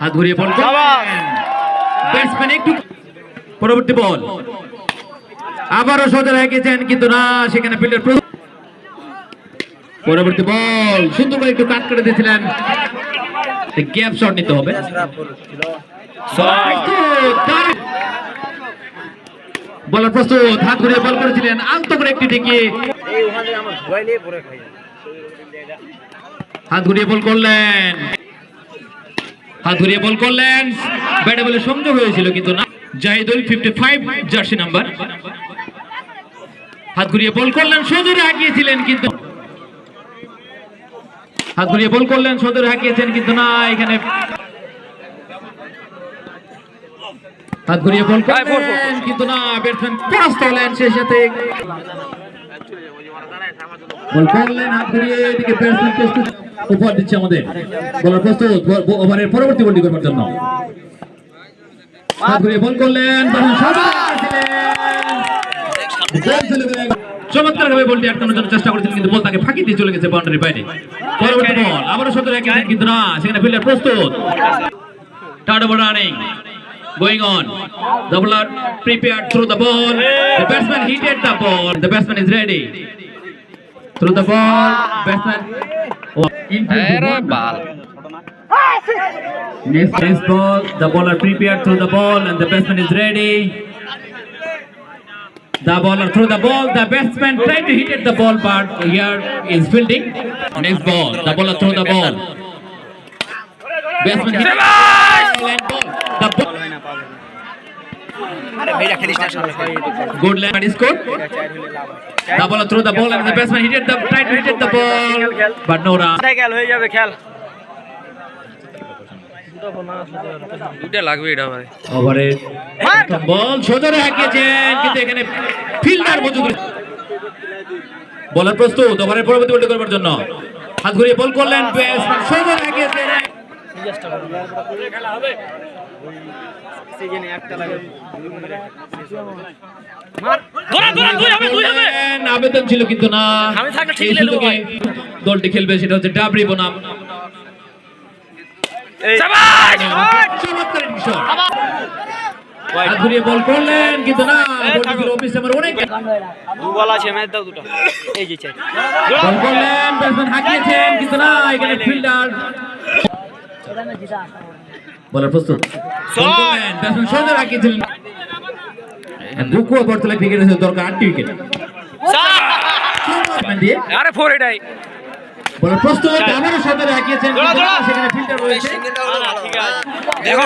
হাত ঘুরিয়ে বল ব্যাটসম্যান একটু পরবর্তী বল আবারও সোজা রেখেছেন কিন্তু না সেখানে ফিল্ডার পরবর্তী বল সুন্দর করে একটু কাট করে দিয়েছিলেন গ্যাপ শট নিতে হবে বলার প্রস্তুত হাত ঘুরিয়ে বল করেছিলেন আলতো করে একটি ঢেকে হাত ঘুরিয়ে বল করলেন ব্যাটে বলে সংযোগ হয়েছিল কিন্তু না জাহিদুল 55 জার্সি নাম্বার হাত ঘুরিয়ে বল করলেন সজোরে হাঁকিয়েছিলেন কিন্তু না এখানে হাত ঘুরিয়ে বল করলেন কিন্তু না ব্যাটসম্যান পরাস্ত হলেন সেই সাথে বল করলেন হাত ঘুরিয়ে এদিকে ব্যাটসম্যান প্রস্তুত উপহার দিচ্ছে আমাদের বলার প্রস্তুত ওভারের পরবর্তী বলটি করার জন্য হাত ঘুরিয়ে বল করলেন চমৎকার ভাবে বলটি আটকানোর জন্য চেষ্টা করেছিলেন কিন্তু বল তাকে ফাঁকি দিয়ে চলে গেছে বাউন্ডারির বাইরে পরবর্তী বল আবারও সতর্ক রেখেছেন কিন্তু না সেখানে ফিল্ডার প্রস্তুত third over running going on the bowler prepared through the ball the batsman hit the ball the batsman is ready through the ball batsman into the ball next ball the bowler prepared through the ball and the batsman is ready the bowler through the ball the batsman tried to hit the ball but here is fielding next ball the bowler through the ball batsman hit the ball good land is scored the bowler through the ball and the batsman tried to hit the ball but no run দুটো লাগবে এটা ভাই ওভারে বল সোজা হাঁকিয়েছেন কিন্তু এখানে fielder মজুদ বলার প্রস্তুত ওভারের পরবর্তী বলটি করার জন্য হাত ঘুরিয়ে বল করলেন ব্যাটসম্যান সোজা হাঁকিয়েছেন খেলা হবে সিজনে একটা লাগে মার ধরা দুই হবে আবেদন ছিল কিন্তু না আমি থাকলে ঠিক লেলো ভাই দলটি খেলবে সেটা হচ্ছে ডাবরি বনাম শাবাশ চমৎকার শট হাত ঘুরিয়ে বল করলেন কিন্তু না বলটি ছিল অফিস আমার অনেক দু বল আছে ম্যাচ দাও দুটো এই যে চাই বল করলেন ব্যাটসম্যান হাঁকিয়েছেন কিন্তু না এখানে ফিল্ডার বলার প্রস্তুত করলেন ব্যাটসম্যান সোজা হাঁকিয়েছিলেন বুকুয়া বর্তলে ক্রিকেটের দরকার 8টি উইকেট দিয়ে আরে 4 এটাই বলার প্রস্তুত আবারও সোজা হাঁকিয়েছেন সেখানে ফিল্ডার রয়েছে ঠিক আছে দেখো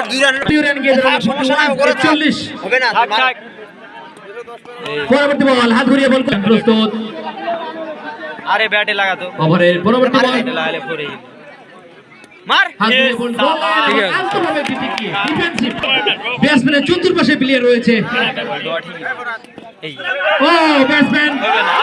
2 রান গিয়ে সমস্যা নাই 41 হবে না থাক পরবর্তী বল হাত ঘুরিয়ে বল করেন প্রস্তুত আরে ব্যাটে লাগা তো ওভারের পরবর্তী বল লাগালে পড়ে মার হাত ঘুরিয়ে বল আলতোভাবে টিকি ডিফেন্সিভ ব্যাটসম্যানের চতুর্পাশে প্লেয়ার রয়েছে এই ও ব্যাটসম্যান হবে না